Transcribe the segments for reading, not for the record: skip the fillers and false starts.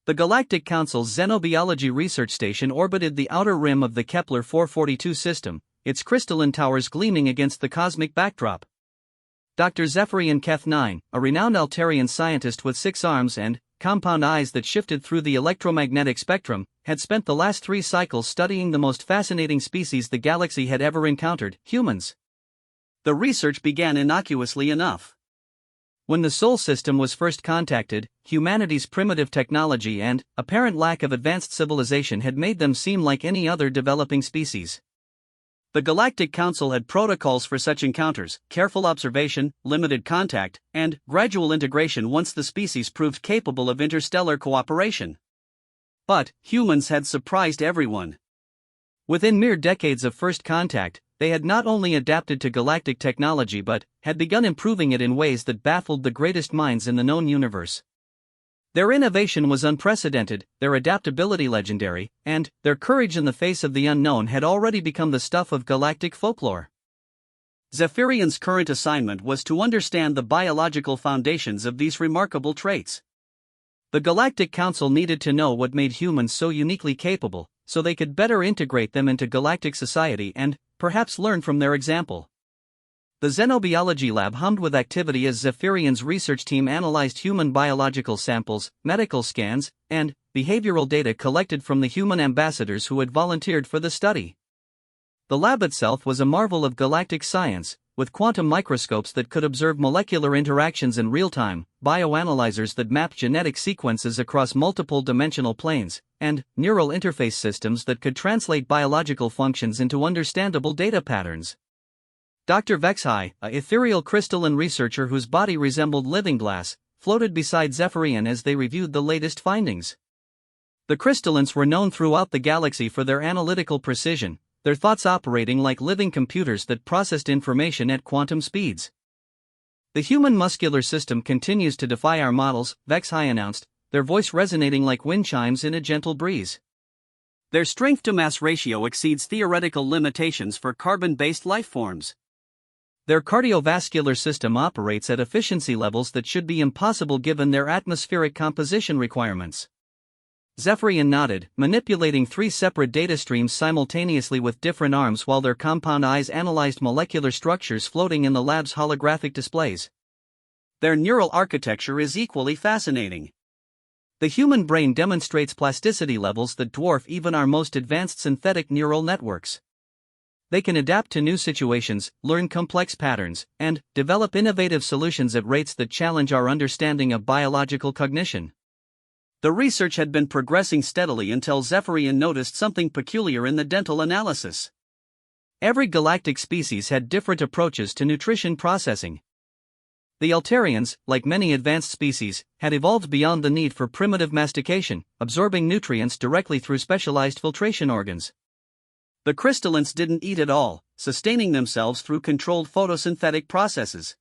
The Galactic Council's Xenobiology research station orbited the outer rim of the Kepler 442 system, its crystalline towers gleaming against the cosmic backdrop. Dr. Zephyrian Keth-9, a renowned Altarian scientist with 6 arms and compound eyes that shifted through the electromagnetic spectrum, had spent the last 3 cycles studying the most fascinating species the galaxy had ever encountered, humans. The research began innocuously enough. When the Sol system was first contacted, humanity's primitive technology and apparent lack of advanced civilization had made them seem like any other developing species. The Galactic Council had protocols for such encounters: careful observation, limited contact, and gradual integration once the species proved capable of interstellar cooperation. But humans had surprised everyone. Within mere decades of first contact, they had not only adapted to galactic technology but had begun improving it in ways that baffled the greatest minds in the known universe. Their innovation was unprecedented, their adaptability legendary, and their courage in the face of the unknown had already become the stuff of galactic folklore. Zephyrian's current assignment was to understand the biological foundations of these remarkable traits. The Galactic Council needed to know what made humans so uniquely capable, so they could better integrate them into galactic society and perhaps learn from their example. The Xenobiology lab hummed with activity as Zephyrian's research team analyzed human biological samples, medical scans, and behavioral data collected from the human ambassadors who had volunteered for the study. The lab itself was a marvel of galactic science, with quantum microscopes that could observe molecular interactions in real time, bioanalyzers that mapped genetic sequences across multiple dimensional planes, and neural interface systems that could translate biological functions into understandable data patterns. Dr. HFY, a ethereal crystalline researcher whose body resembled living glass, floated beside Zephyrian as they reviewed the latest findings. The crystallines were known throughout the galaxy for their analytical precision, their thoughts operating like living computers that processed information at quantum speeds. The human muscular system continues to defy our models, HFY announced, their voice resonating like wind chimes in a gentle breeze. Their strength-to-mass ratio exceeds theoretical limitations for carbon-based life forms. Their cardiovascular system operates at efficiency levels that should be impossible given their atmospheric composition requirements. Zephyrian nodded, manipulating 3 separate data streams simultaneously with different arms while their compound eyes analyzed molecular structures floating in the lab's holographic displays. Their neural architecture is equally fascinating. The human brain demonstrates plasticity levels that dwarf even our most advanced synthetic neural networks. They can adapt to new situations, learn complex patterns, and develop innovative solutions at rates that challenge our understanding of biological cognition. The research had been progressing steadily until Zephyrian noticed something peculiar in the dental analysis. Every galactic species had different approaches to nutrition processing. The Altarians, like many advanced species, had evolved beyond the need for primitive mastication, absorbing nutrients directly through specialized filtration organs. The crystallines didn't eat at all, sustaining themselves through controlled photosynthetic processes.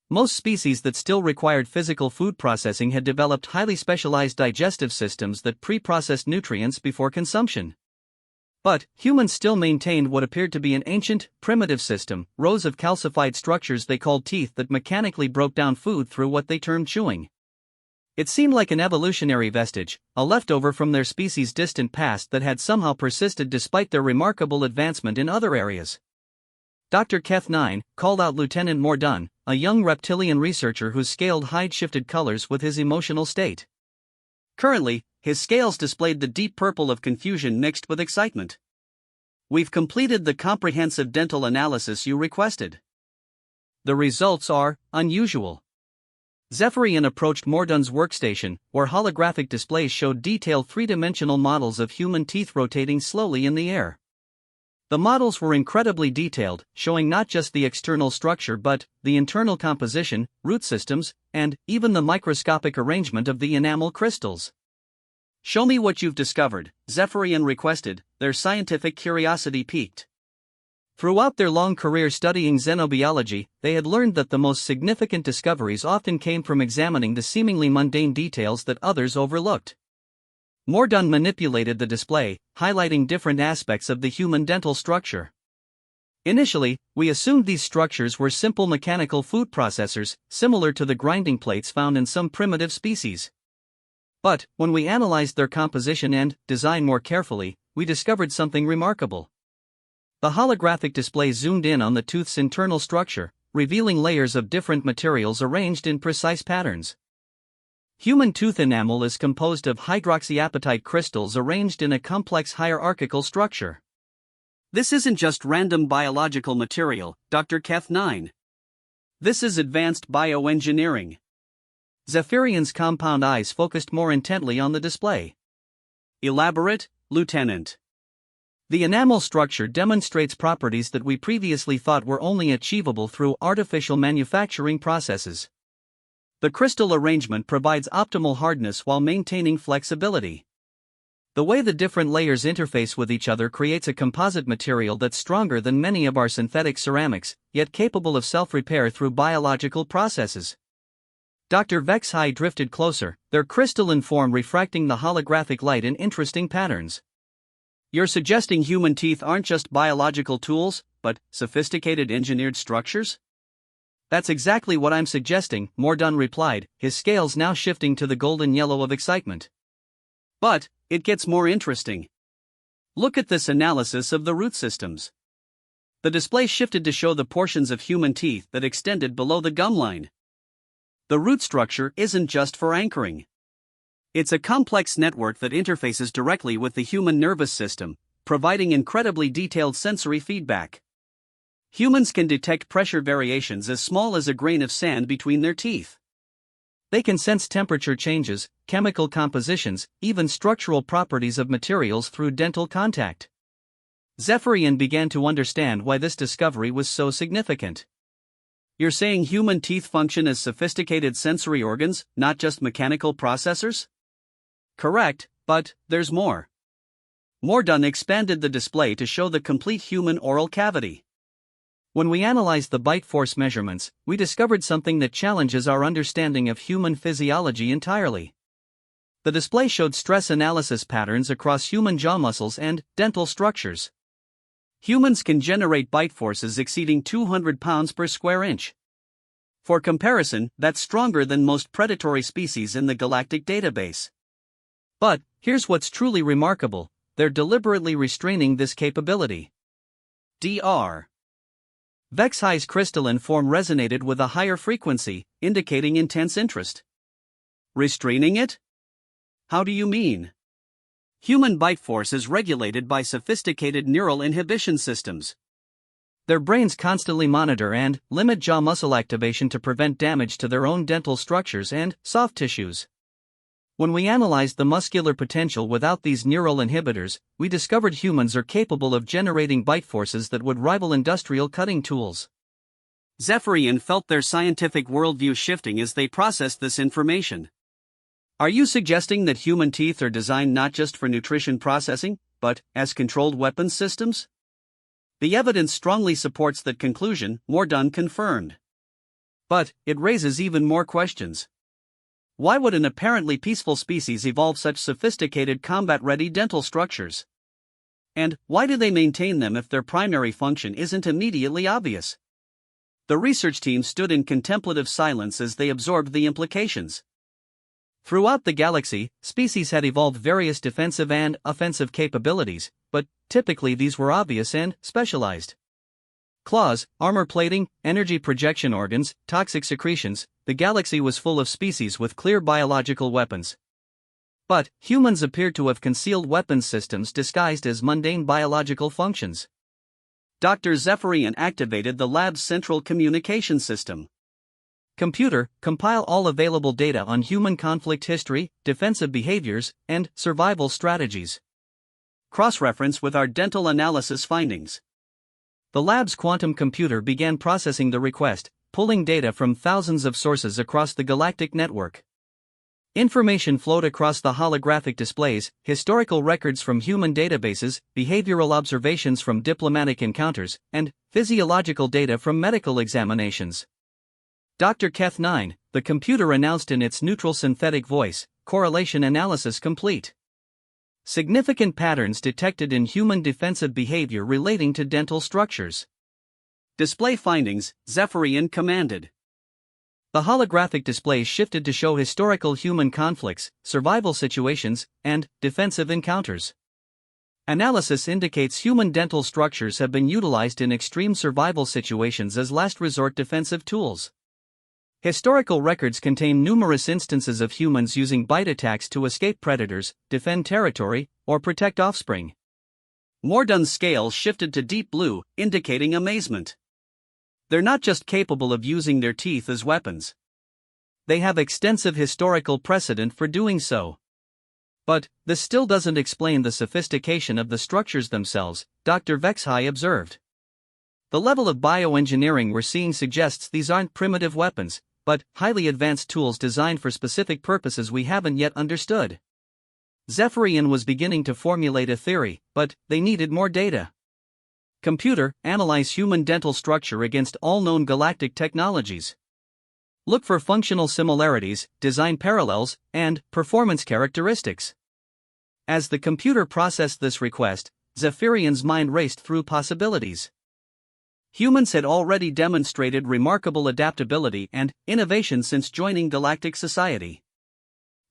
Most species that still required physical food processing had developed highly specialized digestive systems that pre-processed nutrients before consumption. But humans still maintained what appeared to be an ancient, primitive system, rows of calcified structures they called teeth that mechanically broke down food through what they termed chewing. It seemed like an evolutionary vestige, a leftover from their species' distant past that had somehow persisted despite their remarkable advancement in other areas. Dr. Keth-9 called out Lieutenant Mordun, a young reptilian researcher whose scaled hide shifted colors with his emotional state. Currently, his scales displayed the deep purple of confusion mixed with excitement. "We've completed the comprehensive dental analysis you requested. The results are unusual." Zephyrian approached Mordun's workstation, where holographic displays showed detailed 3-dimensional models of human teeth rotating slowly in the air. The models were incredibly detailed, showing not just the external structure but the internal composition, root systems, and even the microscopic arrangement of the enamel crystals. "Show me what you've discovered," Zephyrian requested, their scientific curiosity piqued. Throughout their long career studying xenobiology, they had learned that the most significant discoveries often came from examining the seemingly mundane details that others overlooked. Mordun manipulated the display, highlighting different aspects of the human dental structure. "Initially, we assumed these structures were simple mechanical food processors, similar to the grinding plates found in some primitive species. But, when we analyzed their composition and design more carefully, we discovered something remarkable. The holographic display zoomed in on the tooth's internal structure, revealing layers of different materials arranged in precise patterns. Human tooth enamel is composed of hydroxyapatite crystals arranged in a complex hierarchical structure. This isn't just random biological material, Dr. Keth9. This is advanced bioengineering. Zephyrian's compound eyes focused more intently on the display. Elaborate, Lieutenant. The enamel structure demonstrates properties that we previously thought were only achievable through artificial manufacturing processes. The crystal arrangement provides optimal hardness while maintaining flexibility. The way the different layers interface with each other creates a composite material that's stronger than many of our synthetic ceramics, yet capable of self-repair through biological processes. Dr. Vexhai drifted closer, their crystalline form refracting the holographic light in interesting patterns. You're suggesting human teeth aren't just biological tools, but sophisticated engineered structures? That's exactly what I'm suggesting, Mordun replied, his scales now shifting to the golden yellow of excitement. But it gets more interesting. Look at this analysis of the root systems. The display shifted to show the portions of human teeth that extended below the gum line. The root structure isn't just for anchoring. It's a complex network that interfaces directly with the human nervous system, providing incredibly detailed sensory feedback. Humans can detect pressure variations as small as a grain of sand between their teeth. They can sense temperature changes, chemical compositions, even structural properties of materials through dental contact. Zephyrian began to understand why this discovery was so significant. You're saying human teeth function as sophisticated sensory organs, not just mechanical processors? Correct, but there's more. Mordun expanded the display to show the complete human oral cavity. When we analyzed the bite force measurements, we discovered something that challenges our understanding of human physiology entirely. The display showed stress analysis patterns across human jaw muscles and dental structures. Humans can generate bite forces exceeding 200 pounds per square inch. For comparison, that's stronger than most predatory species in the galactic database. But here's what's truly remarkable: they're deliberately restraining this capability. Dr. Vexhai's crystalline form resonated with a higher frequency, indicating intense interest. Restraining it? How do you mean? Human bite force is regulated by sophisticated neural inhibition systems. Their brains constantly monitor and limit jaw muscle activation to prevent damage to their own dental structures and soft tissues. When we analyzed the muscular potential without these neural inhibitors, we discovered humans are capable of generating bite forces that would rival industrial cutting tools. Zephyrian felt their scientific worldview shifting as they processed this information. Are you suggesting that human teeth are designed not just for nutrition processing, but as controlled weapons systems? The evidence strongly supports that conclusion, Mordun confirmed. But it raises even more questions. Why would an apparently peaceful species evolve such sophisticated combat-ready dental structures? And why do they maintain them if their primary function isn't immediately obvious? The research team stood in contemplative silence as they absorbed the implications. Throughout the galaxy, species had evolved various defensive and offensive capabilities, but typically these were obvious and specialized. Claws, armor plating, energy projection organs, toxic secretions, the galaxy was full of species with clear biological weapons. But humans appeared to have concealed weapons systems disguised as mundane biological functions. Dr. Zephyrian activated the lab's central communication system. Computer, compile all available data on human conflict history, defensive behaviors, and survival strategies. Cross-reference with our dental analysis findings. The lab's quantum computer began processing the request, pulling data from thousands of sources across the galactic network. Information flowed across the holographic displays, historical records from human databases, behavioral observations from diplomatic encounters, and physiological data from medical examinations. Dr. Keth9, the computer announced in its neutral synthetic voice, correlation analysis complete. Significant patterns detected in human defensive behavior relating to dental structures. Display findings, Zephyrian commanded. The holographic displays shifted to show historical human conflicts, survival situations, and defensive encounters. Analysis indicates human dental structures have been utilized in extreme survival situations as last resort defensive tools. Historical records contain numerous instances of humans using bite attacks to escape predators, defend territory, or protect offspring. Mordun's scale shifted to deep blue, indicating amazement. They're not just capable of using their teeth as weapons. They have extensive historical precedent for doing so. But this still doesn't explain the sophistication of the structures themselves, Dr. Vexhai observed. The level of bioengineering we're seeing suggests these aren't primitive weapons, but highly advanced tools designed for specific purposes we haven't yet understood. Zephyrian was beginning to formulate a theory, but they needed more data. Computer, analyze human dental structure against all known galactic technologies. Look for functional similarities, design parallels, and performance characteristics. As the computer processed this request, Zephyrian's mind raced through possibilities. Humans had already demonstrated remarkable adaptability and innovation since joining galactic society.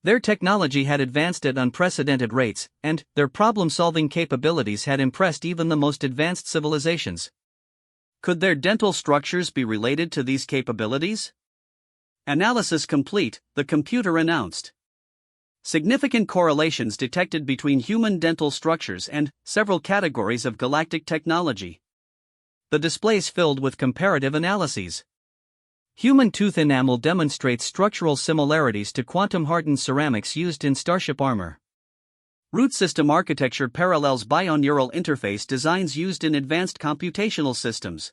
Their technology had advanced at unprecedented rates, and their problem-solving capabilities had impressed even the most advanced civilizations. Could their dental structures be related to these capabilities? Analysis complete, the computer announced. Significant correlations detected between human dental structures and several categories of galactic technology. The displays filled with comparative analyses. Human tooth enamel demonstrates structural similarities to quantum-hardened ceramics used in starship armor. Root system architecture parallels bioneural interface designs used in advanced computational systems.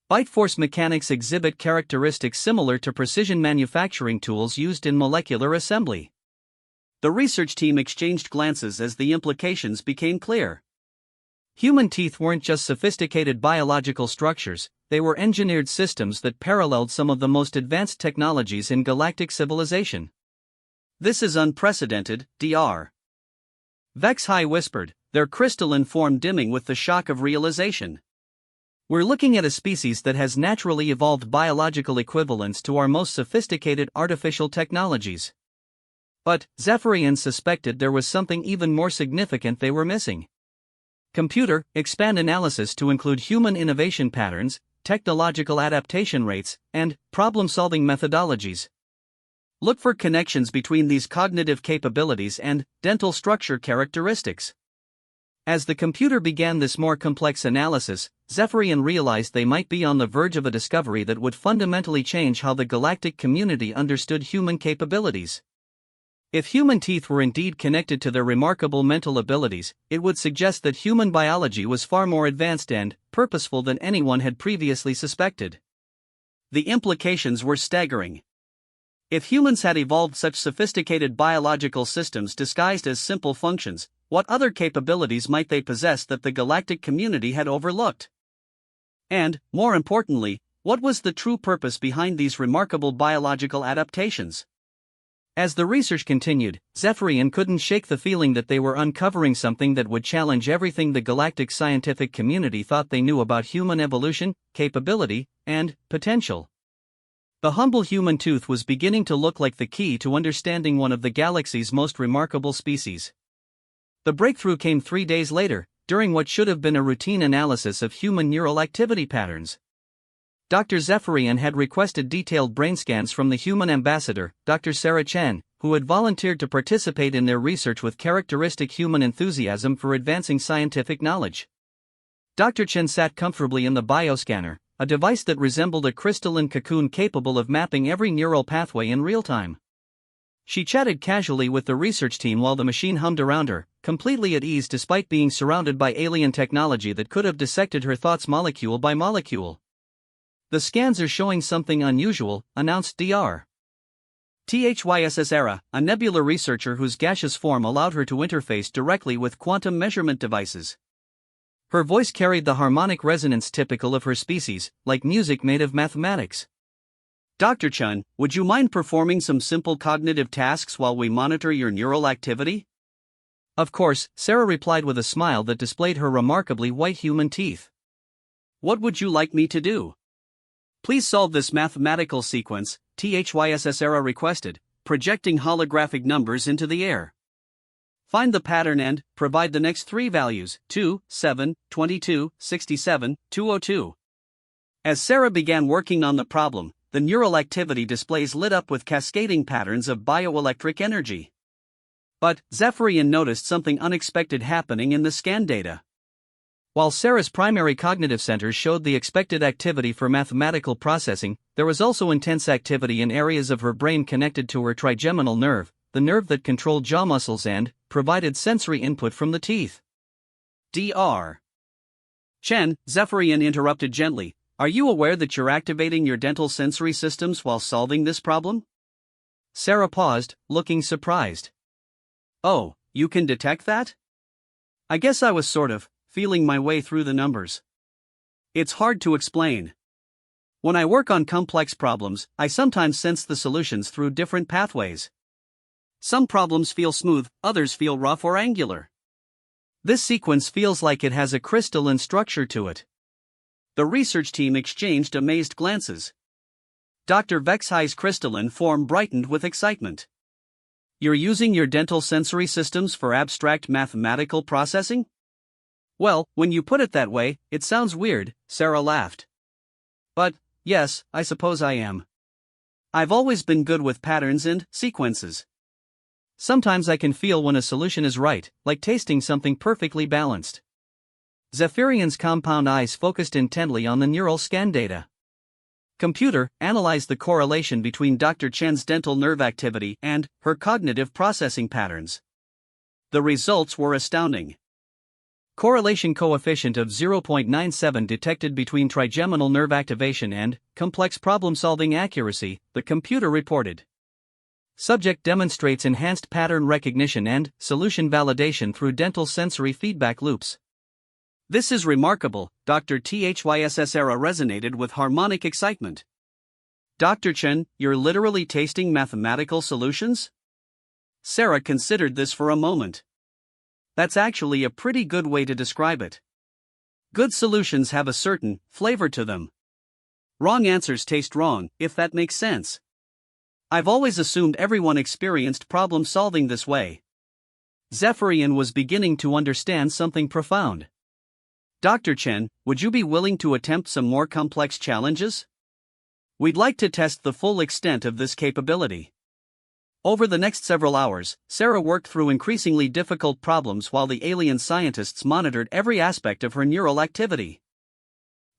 Bite force mechanics exhibit characteristics similar to precision manufacturing tools used in molecular assembly. The research team exchanged glances as the implications became clear. Human teeth weren't just sophisticated biological structures, they were engineered systems that paralleled some of the most advanced technologies in galactic civilization. This is unprecedented, Dr. Vexhai whispered, their crystalline form dimming with the shock of realization. We're looking at a species that has naturally evolved biological equivalents to our most sophisticated artificial technologies. But Zephyrian suspected there was something even more significant they were missing. Computer, expand analysis to include human innovation patterns, technological adaptation rates, and problem-solving methodologies. Look for connections between these cognitive capabilities and dental structure characteristics. As the computer began this more complex analysis, Zephyrian realized they might be on the verge of a discovery that would fundamentally change how the galactic community understood human capabilities. If human teeth were indeed connected to their remarkable mental abilities, it would suggest that human biology was far more advanced and purposeful than anyone had previously suspected. The implications were staggering. If humans had evolved such sophisticated biological systems disguised as simple functions, what other capabilities might they possess that the galactic community had overlooked? And, more importantly, what was the true purpose behind these remarkable biological adaptations? As the research continued, Zephyrian couldn't shake the feeling that they were uncovering something that would challenge everything the galactic scientific community thought they knew about human evolution, capability, and potential. The humble human tooth was beginning to look like the key to understanding one of the galaxy's most remarkable species. The breakthrough came 3 days later, during what should have been a routine analysis of human neural activity patterns. Dr. Zephyrian had requested detailed brain scans from the human ambassador, Dr. Sarah Chen, who had volunteered to participate in their research with characteristic human enthusiasm for advancing scientific knowledge. Dr. Chen sat comfortably in the bioscanner, a device that resembled a crystalline cocoon capable of mapping every neural pathway in real time. She chatted casually with the research team while the machine hummed around her, completely at ease despite being surrounded by alien technology that could have dissected her thoughts molecule by molecule. The scans are showing something unusual, announced Dr. Thysera, a nebula researcher whose gaseous form allowed her to interface directly with quantum measurement devices. Her voice carried the harmonic resonance typical of her species, like music made of mathematics. Dr. Chen, would you mind performing some simple cognitive tasks while we monitor your neural activity? Of course, Sarah replied with a smile that displayed her remarkably white human teeth. What would you like me to do? Please solve this mathematical sequence, THYSSERA requested, projecting holographic numbers into the air. Find the pattern and provide the next three values, 2, 7, 22, 67, 202. As Sarah began working on the problem, the neural activity displays lit up with cascading patterns of bioelectric energy. But Zefarian noticed something unexpected happening in the scan data. While Sarah's primary cognitive centers showed the expected activity for mathematical processing, there was also intense activity in areas of her brain connected to her trigeminal nerve, the nerve that controlled jaw muscles and provided sensory input from the teeth. Dr. Chen, Zefarian interrupted gently, are you aware that you're activating your dental sensory systems while solving this problem? Sarah paused, looking surprised. Oh, you can detect that? I guess I was sort of feeling my way through the numbers. It's hard to explain. When I work on complex problems, I sometimes sense the solutions through different pathways. Some problems feel smooth, others feel rough or angular. This sequence feels like it has a crystalline structure to it. The research team exchanged amazed glances. Dr. Vexhai's crystalline form brightened with excitement. You're using your dental sensory systems for abstract mathematical processing? Well, when you put it that way, it sounds weird, Sarah laughed. But, yes, I suppose I am. I've always been good with patterns and sequences. Sometimes I can feel when a solution is right, like tasting something perfectly balanced. Zefarian's compound eyes focused intently on the neural scan data. Computer, analyze the correlation between Dr. Chen's dental nerve activity and her cognitive processing patterns. The results were astounding. Correlation coefficient of 0.97 detected between trigeminal nerve activation and complex problem-solving accuracy, the computer reported. Subject demonstrates enhanced pattern recognition and solution validation through dental sensory feedback loops. This is remarkable, Dr. THYSSERA resonated with harmonic excitement. Dr. Chen, you're literally tasting mathematical solutions? Sarah considered this for a moment. That's actually a pretty good way to describe it. Good solutions have a certain flavor to them. Wrong answers taste wrong, if that makes sense. I've always assumed everyone experienced problem solving this way. Zefarian was beginning to understand something profound. Dr. Chen, would you be willing to attempt some more complex challenges? We'd like to test the full extent of this capability. Over the next several hours, Sarah worked through increasingly difficult problems while the alien scientists monitored every aspect of her neural activity.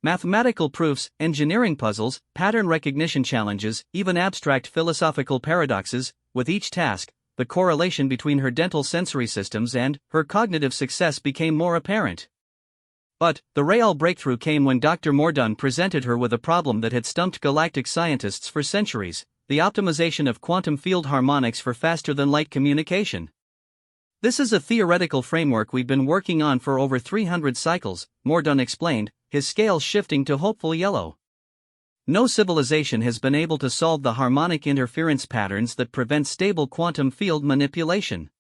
Mathematical proofs, engineering puzzles, pattern recognition challenges, even abstract philosophical paradoxes. With each task, the correlation between her dental sensory systems and her cognitive success became more apparent. But the real breakthrough came when Dr. Mordun presented her with a problem that had stumped galactic scientists for centuries: the optimization of quantum field harmonics for faster-than-light communication. This is a theoretical framework we've been working on for over 300 cycles, Mordun explained, his scale shifting to hopeful yellow. No civilization has been able to solve the harmonic interference patterns that prevent stable quantum field manipulation.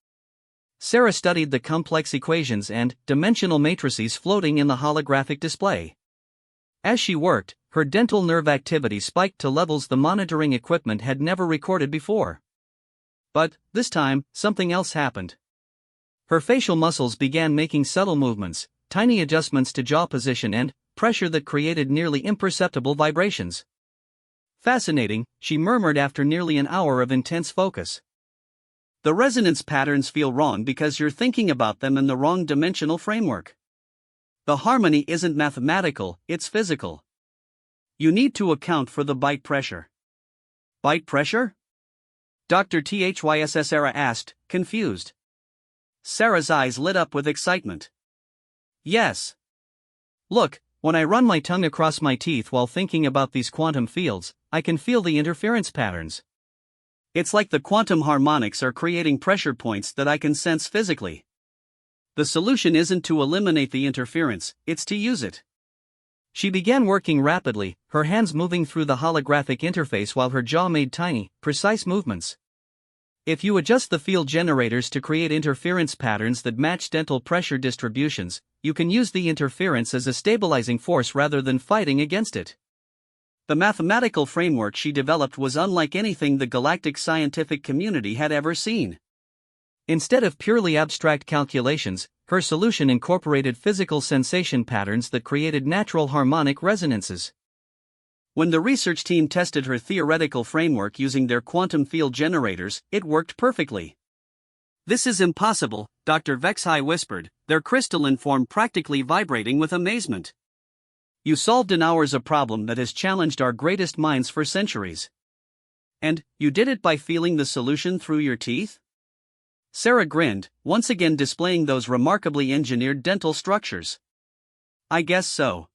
Sarah studied the complex equations and dimensional matrices floating in the holographic display. As she worked, her dental nerve activity spiked to levels the monitoring equipment had never recorded before. But, this time, something else happened. Her facial muscles began making subtle movements, tiny adjustments to jaw position and pressure that created nearly imperceptible vibrations. Fascinating, she murmured after nearly an hour of intense focus. The resonance patterns feel wrong because you're thinking about them in the wrong dimensional framework. The harmony isn't mathematical, it's physical. You need to account for the bite pressure. Bite pressure? Dr. THYSSERA asked, confused. Sarah's eyes lit up with excitement. Yes. Look, when I run my tongue across my teeth while thinking about these quantum fields, I can feel the interference patterns. It's like the quantum harmonics are creating pressure points that I can sense physically. The solution isn't to eliminate the interference, it's to use it. She began working rapidly, her hands moving through the holographic interface while her jaw made tiny, precise movements. If you adjust the field generators to create interference patterns that match dental pressure distributions, you can use the interference as a stabilizing force rather than fighting against it. The mathematical framework she developed was unlike anything the galactic scientific community had ever seen. Instead of purely abstract calculations, her solution incorporated physical sensation patterns that created natural harmonic resonances. When the research team tested her theoretical framework using their quantum field generators, it worked perfectly. "This is impossible," Dr. Vexhai whispered, their crystalline form practically vibrating with amazement. "You solved in hours a problem that has challenged our greatest minds for centuries. And, you did it by feeling the solution through your teeth?" Sarah grinned, once again displaying those remarkably engineered dental structures. "I guess so.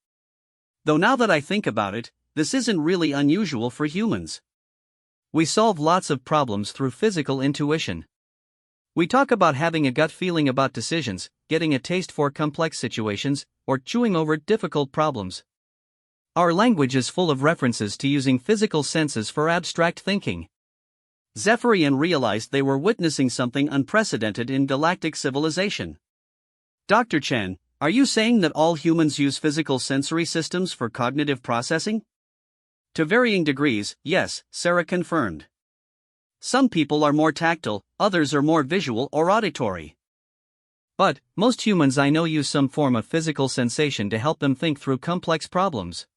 Though now that I think about it, this isn't really unusual for humans. We solve lots of problems through physical intuition. We talk about having a gut feeling about decisions, getting a taste for complex situations, or chewing over difficult problems. Our language is full of references to using physical senses for abstract thinking." Zephyrian realized they were witnessing something unprecedented in galactic civilization. "Dr. Chen, are you saying that all humans use physical sensory systems for cognitive processing?" "To varying degrees, yes," Sarah confirmed. "Some people are more tactile, others are more visual or auditory. But, most humans I know use some form of physical sensation to help them think through complex problems.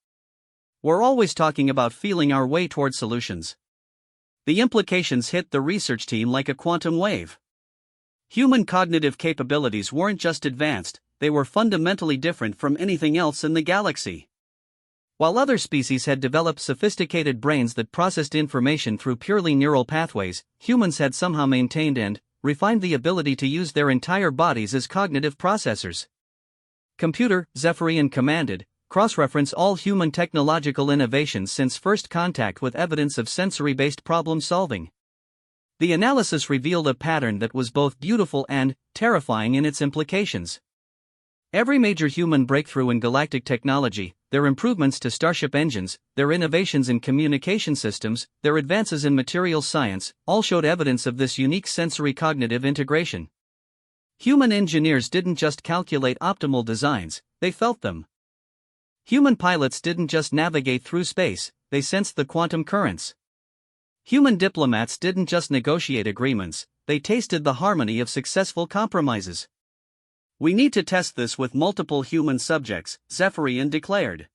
We're always talking about feeling our way toward solutions." The implications hit the research team like a quantum wave. Human cognitive capabilities weren't just advanced, they were fundamentally different from anything else in the galaxy. While other species had developed sophisticated brains that processed information through purely neural pathways, humans had somehow maintained and refined the ability to use their entire bodies as cognitive processors. "Computer," Zephyrian commanded, "cross-reference all human technological innovations since first contact with evidence of sensory-based problem-solving." The analysis revealed a pattern that was both beautiful and terrifying in its implications. Every major human breakthrough in galactic technology, their improvements to starship engines, their innovations in communication systems, their advances in materials science, all showed evidence of this unique sensory-cognitive integration. Human engineers didn't just calculate optimal designs, they felt them. Human pilots didn't just navigate through space, they sensed the quantum currents. Human diplomats didn't just negotiate agreements, they tasted the harmony of successful compromises. "We need to test this with multiple human subjects," Zephyrian declared.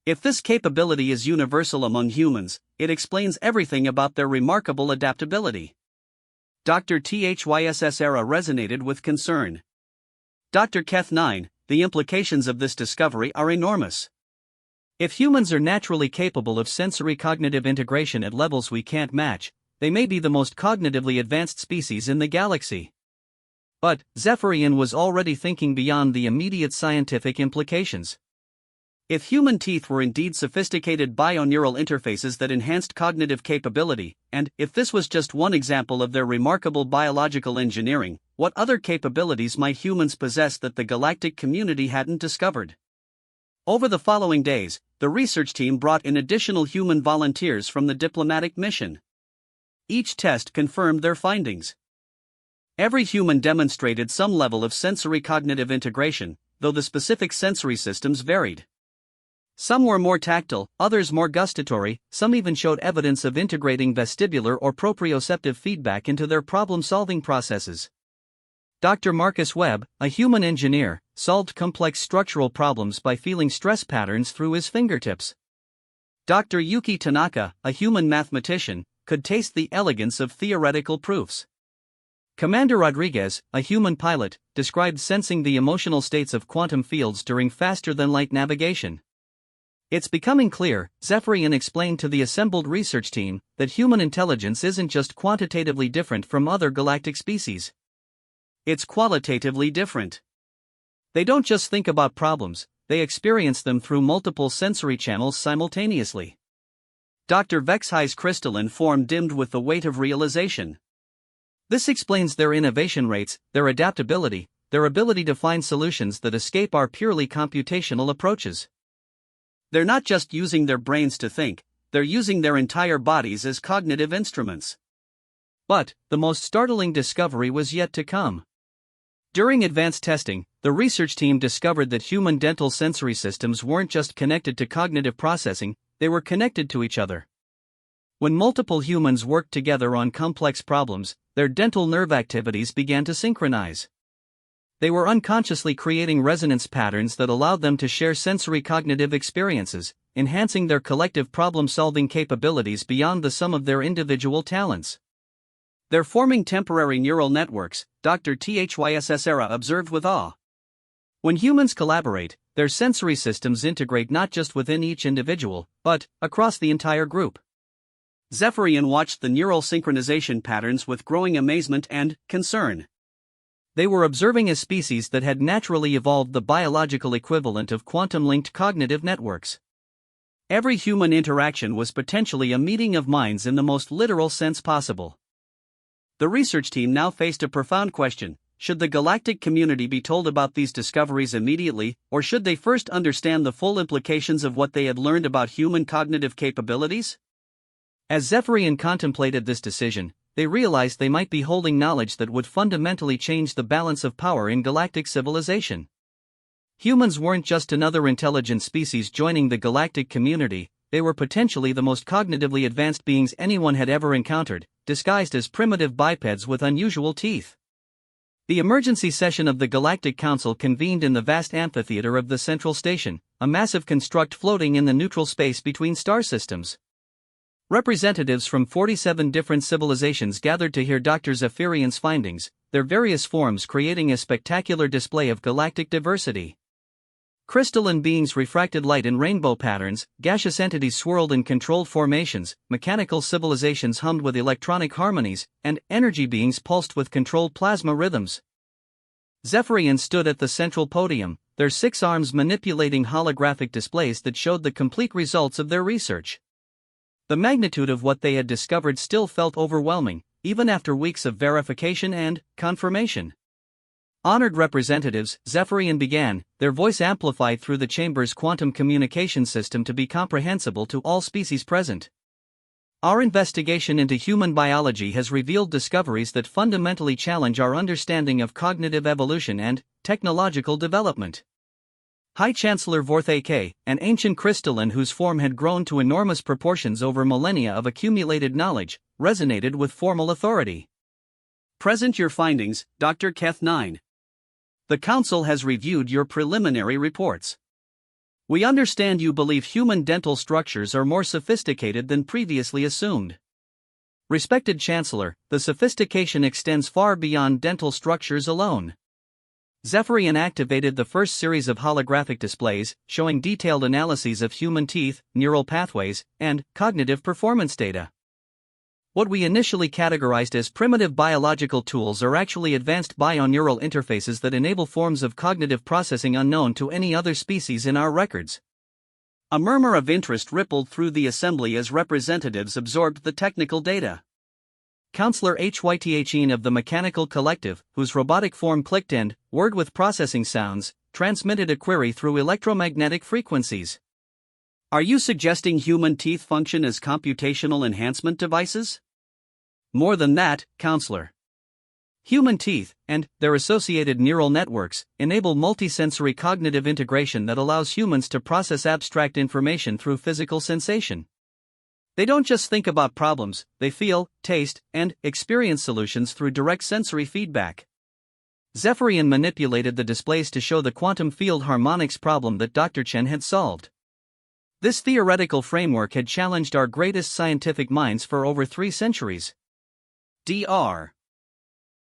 "If this capability is universal among humans, it explains everything about their remarkable adaptability." Dr. Thysera resonated with concern. "Dr. Keth9, the implications of this discovery are enormous. If humans are naturally capable of sensory cognitive integration at levels we can't match, they may be the most cognitively advanced species in the galaxy." But Zephyrian was already thinking beyond the immediate scientific implications. If human teeth were indeed sophisticated bioneural interfaces that enhanced cognitive capability, and if this was just one example of their remarkable biological engineering, what other capabilities might humans possess that the galactic community hadn't discovered? Over the following days, the research team brought in additional human volunteers from the diplomatic mission. Each test confirmed their findings. Every human demonstrated some level of sensory cognitive integration, though the specific sensory systems varied. Some were more tactile, others more gustatory, some even showed evidence of integrating vestibular or proprioceptive feedback into their problem-solving processes. Dr. Marcus Webb, a human engineer, solved complex structural problems by feeling stress patterns through his fingertips. Dr. Yuki Tanaka, a human mathematician, could taste the elegance of theoretical proofs. Commander Rodriguez, a human pilot, described sensing the emotional states of quantum fields during faster-than-light navigation. "It's becoming clear," Zephyrian explained to the assembled research team, "that human intelligence isn't just quantitatively different from other galactic species. It's qualitatively different. They don't just think about problems, they experience them through multiple sensory channels simultaneously." Dr. Vexhai's crystalline form dimmed with the weight of realization. This explains their innovation rates, their adaptability, their ability to find solutions that escape our purely computational approaches. They're not just using their brains to think, they're using their entire bodies as cognitive instruments. But, the most startling discovery was yet to come. During advanced testing, the research team discovered that human dental sensory systems weren't just connected to cognitive processing, they were connected to each other. When multiple humans worked together on complex problems, their dental nerve activities began to synchronize. They were unconsciously creating resonance patterns that allowed them to share sensory cognitive experiences, enhancing their collective problem-solving capabilities beyond the sum of their individual talents. They're forming temporary neural networks, Dr. Thysera observed with awe. When humans collaborate, their sensory systems integrate not just within each individual, but across the entire group. Zephyrian watched the neural synchronization patterns with growing amazement and concern. They were observing a species that had naturally evolved the biological equivalent of quantum-linked cognitive networks. Every human interaction was potentially a meeting of minds in the most literal sense possible. The research team now faced a profound question: should the galactic community be told about these discoveries immediately, or should they first understand the full implications of what they had learned about human cognitive capabilities? As Zephyrian contemplated this decision, they realized they might be holding knowledge that would fundamentally change the balance of power in galactic civilization. Humans weren't just another intelligent species joining the galactic community, they were potentially the most cognitively advanced beings anyone had ever encountered, disguised as primitive bipeds with unusual teeth. The emergency session of the Galactic Council convened in the vast amphitheater of the Central Station, a massive construct floating in the neutral space between star systems. Representatives from 47 different civilizations gathered to hear Dr. Zephyrian's findings, their various forms creating a spectacular display of galactic diversity. Crystalline beings refracted light in rainbow patterns, gaseous entities swirled in controlled formations, mechanical civilizations hummed with electronic harmonies, and energy beings pulsed with controlled plasma rhythms. Zephyrian stood at the central podium, their 6 arms manipulating holographic displays that showed the complete results of their research. The magnitude of what they had discovered still felt overwhelming, even after weeks of verification and confirmation. Honored representatives, Zephyrian began, their voice amplified through the chamber's quantum communication system to be comprehensible to all species present. Our investigation into human biology has revealed discoveries that fundamentally challenge our understanding of cognitive evolution and technological development. High Chancellor Vorthake, an ancient crystalline whose form had grown to enormous proportions over millennia of accumulated knowledge, resonated with formal authority. Present your findings, Dr. Keth 9. The Council has reviewed your preliminary reports. We understand you believe human dental structures are more sophisticated than previously assumed. Respected Chancellor, the sophistication extends far beyond dental structures alone. Zephyrian activated the first series of holographic displays, showing detailed analyses of human teeth, neural pathways, and cognitive performance data. What we initially categorized as primitive biological tools are actually advanced bioneural interfaces that enable forms of cognitive processing unknown to any other species in our records. A murmur of interest rippled through the assembly as representatives absorbed the technical data. Counselor HYTHN of the Mechanical Collective, whose robotic form clicked and, word with processing sounds, transmitted a query through electromagnetic frequencies. Are you suggesting human teeth function as computational enhancement devices? More than that, Counselor. Human teeth, and their associated neural networks, enable multisensory cognitive integration that allows humans to process abstract information through physical sensation. They don't just think about problems, they feel, taste, and experience solutions through direct sensory feedback. Zephyrian manipulated the displays to show the quantum field harmonics problem that Dr. Chen had solved. This theoretical framework had challenged our greatest scientific minds for over 3 centuries. Dr.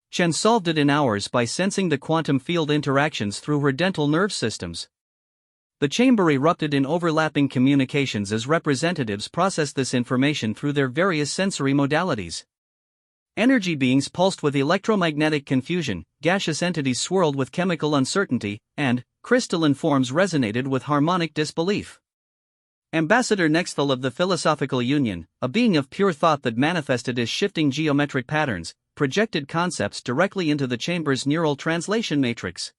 Chen solved it in hours by sensing the quantum field interactions through her dental nerve systems. The chamber erupted in overlapping communications as representatives processed this information through their various sensory modalities. Energy beings pulsed with electromagnetic confusion, gaseous entities swirled with chemical uncertainty, and crystalline forms resonated with harmonic disbelief. Ambassador Nexthal of the Philosophical Union, a being of pure thought that manifested as shifting geometric patterns, projected concepts directly into the chamber's neural translation matrix.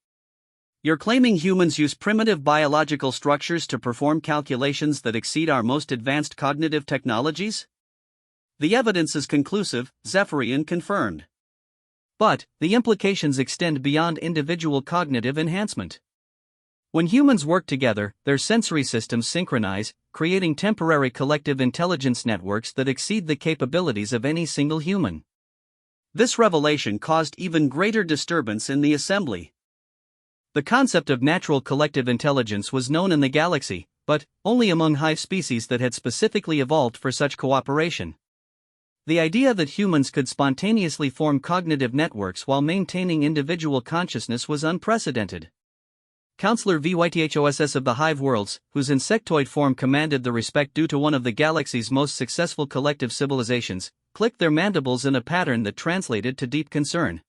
You're claiming humans use primitive biological structures to perform calculations that exceed our most advanced cognitive technologies? The evidence is conclusive, Zephyrian confirmed. But the implications extend beyond individual cognitive enhancement. When humans work together, their sensory systems synchronize, creating temporary collective intelligence networks that exceed the capabilities of any single human. This revelation caused even greater disturbance in the assembly. The concept of natural collective intelligence was known in the galaxy, but only among hive species that had specifically evolved for such cooperation. The idea that humans could spontaneously form cognitive networks while maintaining individual consciousness was unprecedented. Counselor Vythoss of the Hive Worlds, whose insectoid form commanded the respect due to one of the galaxy's most successful collective civilizations, clicked their mandibles in a pattern that translated to deep concern.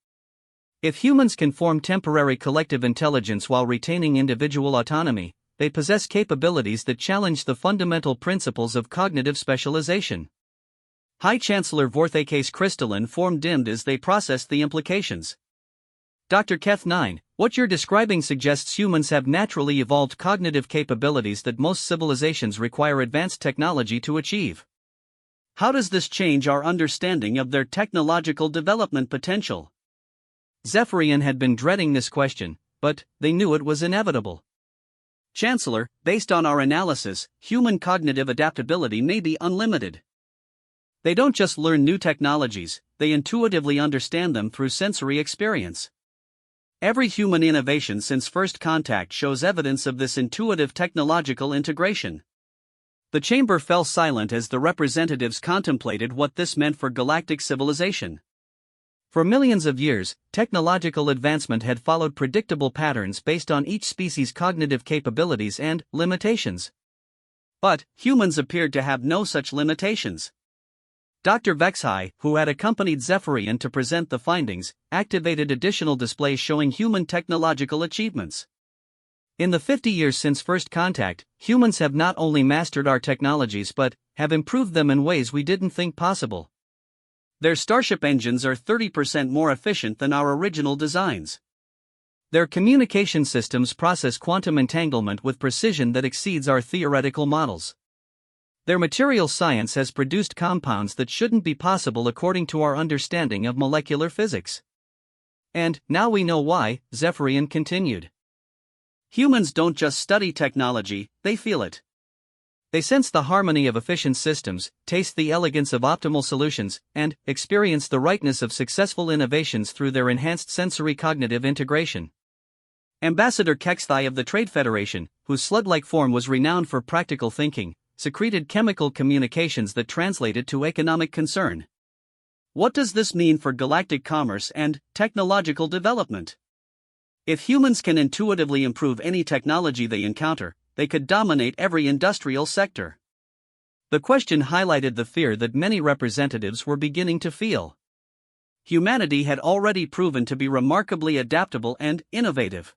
If humans can form temporary collective intelligence while retaining individual autonomy, they possess capabilities that challenge the fundamental principles of cognitive specialization. High Chancellor Vorthak's crystalline form dimmed as they processed the implications. Dr. Keth9, what you're describing suggests humans have naturally evolved cognitive capabilities that most civilizations require advanced technology to achieve. How does this change our understanding of their technological development potential? Zephyrian had been dreading this question, but they knew it was inevitable. Chancellor, based on our analysis, human cognitive adaptability may be unlimited. They don't just learn new technologies, they intuitively understand them through sensory experience. Every human innovation since first contact shows evidence of this intuitive technological integration. The chamber fell silent as the representatives contemplated what this meant for galactic civilization. For millions of years, technological advancement had followed predictable patterns based on each species' cognitive capabilities and limitations. But humans appeared to have no such limitations. Dr. Vexhai, who had accompanied Zephyrian to present the findings, activated additional displays showing human technological achievements. In the 50 years since first contact, humans have not only mastered our technologies but have improved them in ways we didn't think possible. Their Starship engines are 30% more efficient than our original designs. Their communication systems process quantum entanglement with precision that exceeds our theoretical models. Their material science has produced compounds that shouldn't be possible according to our understanding of molecular physics. And now we know why, Zephyrian continued. Humans don't just study technology, they feel it. They sense the harmony of efficient systems, taste the elegance of optimal solutions, and experience the rightness of successful innovations through their enhanced sensory cognitive integration. Ambassador Kexthai of the Trade Federation, whose slug-like form was renowned for practical thinking, secreted chemical communications that translated to economic concern. What does this mean for galactic commerce and technological development? If humans can intuitively improve any technology they encounter, they could dominate every industrial sector. The question highlighted the fear that many representatives were beginning to feel. Humanity had already proven to be remarkably adaptable and innovative.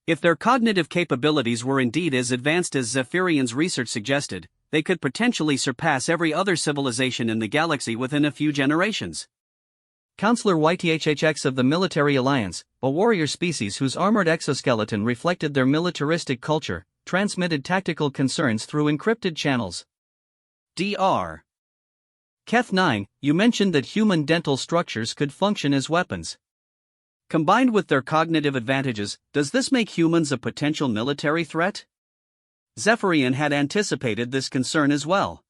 If their cognitive capabilities were indeed as advanced as Zephyrian's research suggested, they could potentially surpass every other civilization in the galaxy within a few generations. Counselor Ythx of the Military Alliance, a warrior species whose armored exoskeleton reflected their militaristic culture, transmitted tactical concerns through encrypted channels. Dr. Keth9, you mentioned that human dental structures could function as weapons. Combined with their cognitive advantages, does this make humans a potential military threat? Zephyrian had anticipated this concern as well.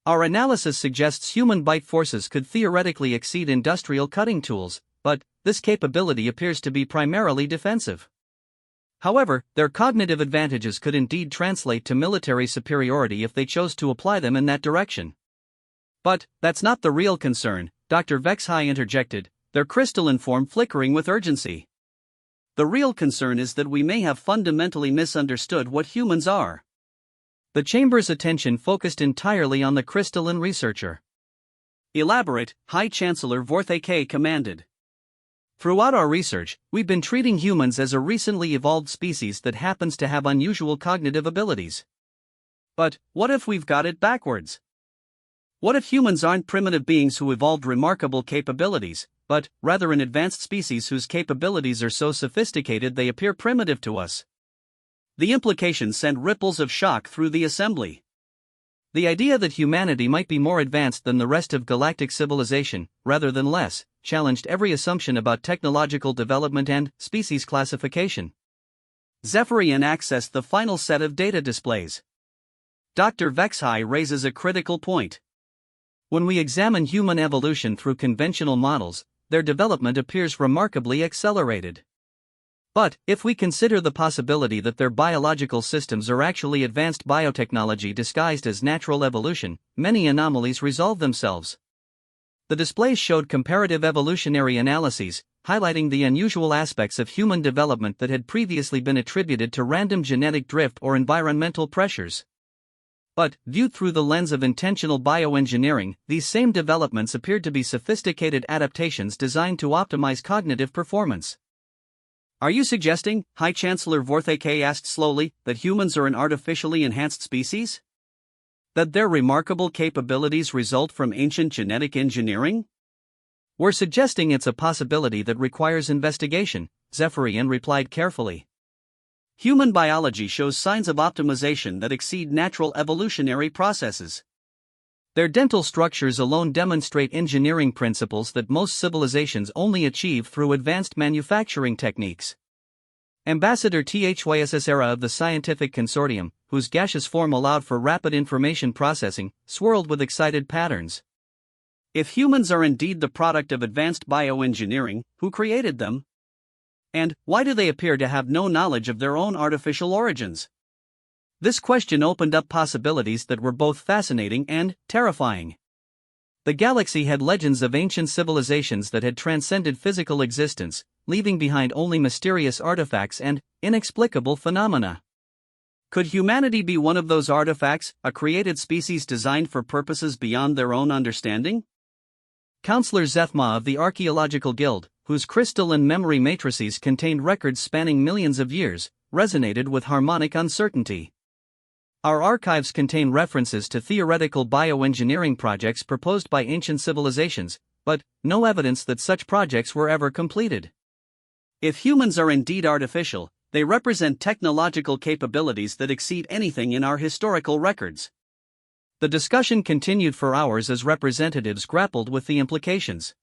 Our analysis suggests human bite forces could theoretically exceed industrial cutting tools, but this capability appears to be primarily defensive. However, their cognitive advantages could indeed translate to military superiority if they chose to apply them in that direction. But that's not the real concern, Dr. Vexhai interjected, their crystalline form flickering with urgency. The real concern is that we may have fundamentally misunderstood what humans are. The chamber's attention focused entirely on the crystalline researcher. Elaborate, High Chancellor Vorthak commanded. Throughout our research, we've been treating humans as a recently evolved species that happens to have unusual cognitive abilities. But what if we've got it backwards? What if humans aren't primitive beings who evolved remarkable capabilities, but rather an advanced species whose capabilities are so sophisticated they appear primitive to us? The implications sent ripples of shock through the assembly. The idea that humanity might be more advanced than the rest of galactic civilization, rather than less, challenged every assumption about technological development and species classification. Zephyrian accessed the final set of data displays. Dr. Vexhai raises a critical point. When we examine human evolution through conventional models, their development appears remarkably accelerated. But, if we consider the possibility that their biological systems are actually advanced biotechnology disguised as natural evolution, many anomalies resolve themselves. The displays showed comparative evolutionary analyses, highlighting the unusual aspects of human development that had previously been attributed to random genetic drift or environmental pressures. But, viewed through the lens of intentional bioengineering, these same developments appeared to be sophisticated adaptations designed to optimize cognitive performance. Are you suggesting, High Chancellor Vorthake asked slowly, that humans are an artificially enhanced species? That their remarkable capabilities result from ancient genetic engineering? We're suggesting it's a possibility that requires investigation, Zephyrian replied carefully. Human biology shows signs of optimization that exceed natural evolutionary processes. Their dental structures alone demonstrate engineering principles that most civilizations only achieve through advanced manufacturing techniques. Ambassador Thysera of the Scientific Consortium, whose gaseous form allowed for rapid information processing, swirled with excited patterns. If humans are indeed the product of advanced bioengineering, who created them? And why do they appear to have no knowledge of their own artificial origins? This question opened up possibilities that were both fascinating and terrifying. The galaxy had legends of ancient civilizations that had transcended physical existence, leaving behind only mysterious artifacts and inexplicable phenomena. Could humanity be one of those artifacts, a created species designed for purposes beyond their own understanding? Counselor Zethma of the Archaeological Guild, whose crystal and memory matrices contained records spanning millions of years, resonated with harmonic uncertainty. Our archives contain references to theoretical bioengineering projects proposed by ancient civilizations, but no evidence that such projects were ever completed. If humans are indeed artificial, they represent technological capabilities that exceed anything in our historical records. The discussion continued for hours as representatives grappled with the implications.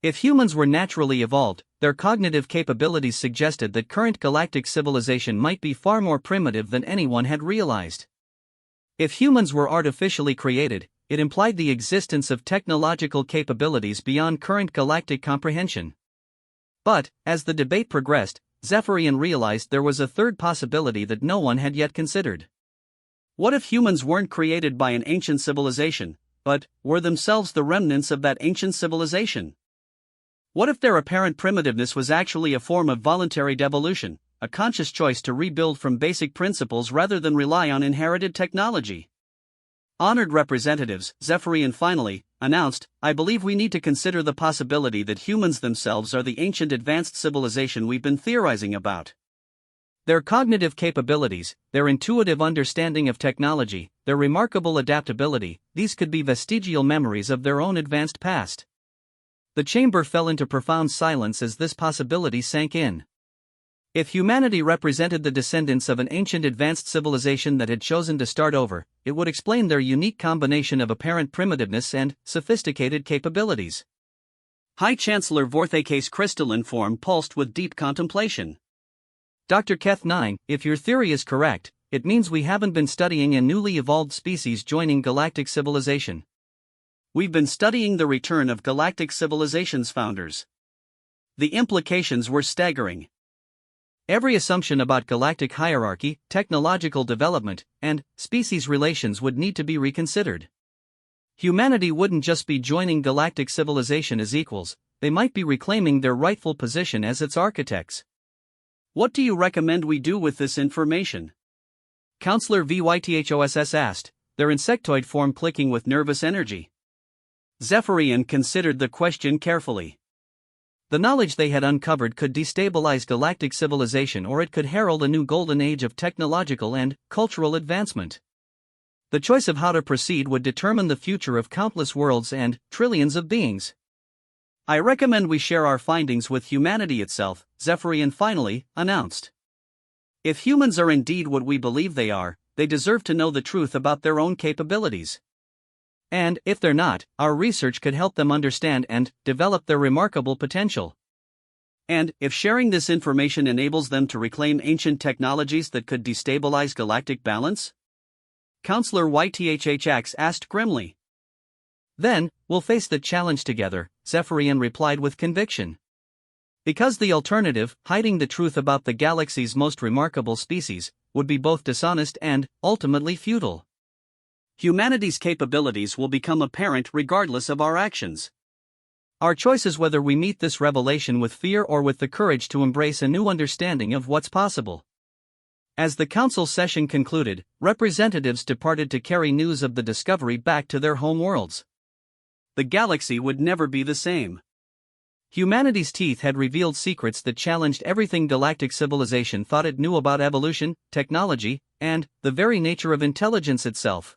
If humans were naturally evolved, their cognitive capabilities suggested that current galactic civilization might be far more primitive than anyone had realized. If humans were artificially created, it implied the existence of technological capabilities beyond current galactic comprehension. But, as the debate progressed, Zephyrian realized there was a third possibility that no one had yet considered. What if humans weren't created by an ancient civilization, but were themselves the remnants of that ancient civilization? What if their apparent primitiveness was actually a form of voluntary devolution, a conscious choice to rebuild from basic principles rather than rely on inherited technology? Honored representatives, Zephyrian finally announced, I believe we need to consider the possibility that humans themselves are the ancient advanced civilization we've been theorizing about. Their cognitive capabilities, their intuitive understanding of technology, their remarkable adaptability, these could be vestigial memories of their own advanced past. The chamber fell into profound silence as this possibility sank in. If humanity represented the descendants of an ancient advanced civilization that had chosen to start over, it would explain their unique combination of apparent primitiveness and sophisticated capabilities. High Chancellor Vorthake's crystalline form pulsed with deep contemplation. Dr. Keth9, if your theory is correct, it means we haven't been studying a newly evolved species joining galactic civilization. We've been studying the return of galactic civilization's founders. The implications were staggering. Every assumption about galactic hierarchy, technological development, and species relations would need to be reconsidered. Humanity wouldn't just be joining galactic civilization as equals, they might be reclaiming their rightful position as its architects. What do you recommend we do with this information? Counselor Vythoss asked, their insectoid form clicking with nervous energy. Zephyrian considered the question carefully. The knowledge they had uncovered could destabilize galactic civilization, or it could herald a new golden age of technological and cultural advancement. The choice of how to proceed would determine the future of countless worlds and trillions of beings. I recommend we share our findings with humanity itself, Zephyrian finally announced. If humans are indeed what we believe they are, they deserve to know the truth about their own capabilities. And, if they're not, our research could help them understand and develop their remarkable potential. And if sharing this information enables them to reclaim ancient technologies that could destabilize galactic balance? Counselor YTHHX asked grimly. Then, we'll face the challenge together, Zephyrian replied with conviction. Because the alternative, hiding the truth about the galaxy's most remarkable species, would be both dishonest and, ultimately, futile. Humanity's capabilities will become apparent regardless of our actions. Our choice is whether we meet this revelation with fear or with the courage to embrace a new understanding of what's possible. As the council session concluded, representatives departed to carry news of the discovery back to their home worlds. The galaxy would never be the same. Humanity's teeth had revealed secrets that challenged everything galactic civilization thought it knew about evolution, technology, and the very nature of intelligence itself.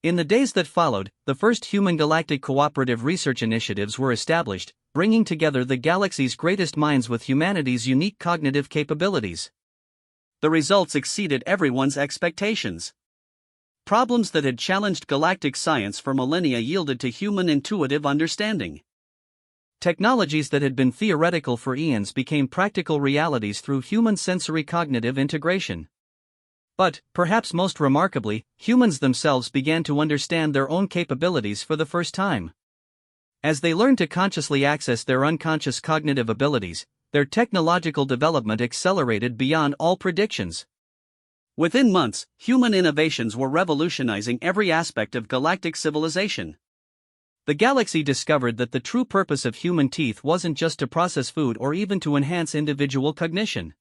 In the days that followed, the first human galactic cooperative research initiatives were established, bringing together the galaxy's greatest minds with humanity's unique cognitive capabilities. The results exceeded everyone's expectations. Problems that had challenged galactic science for millennia yielded to human intuitive understanding. Technologies that had been theoretical for eons became practical realities through human sensory cognitive integration. But, perhaps most remarkably, humans themselves began to understand their own capabilities for the first time. As they learned to consciously access their unconscious cognitive abilities, their technological development accelerated beyond all predictions. Within months, human innovations were revolutionizing every aspect of galactic civilization. The galaxy discovered that the true purpose of human teeth wasn't just to process food or even to enhance individual cognition.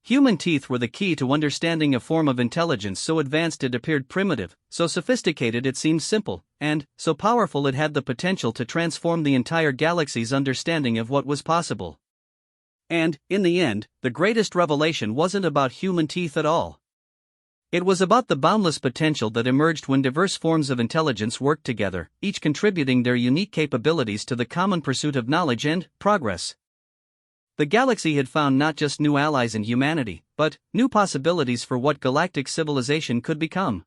Human teeth were the key to understanding a form of intelligence so advanced it appeared primitive, so sophisticated it seemed simple, and so powerful it had the potential to transform the entire galaxy's understanding of what was possible. And, in the end, the greatest revelation wasn't about human teeth at all. It was about the boundless potential that emerged when diverse forms of intelligence worked together, each contributing their unique capabilities to the common pursuit of knowledge and progress. The galaxy had found not just new allies in humanity, but new possibilities for what galactic civilization could become.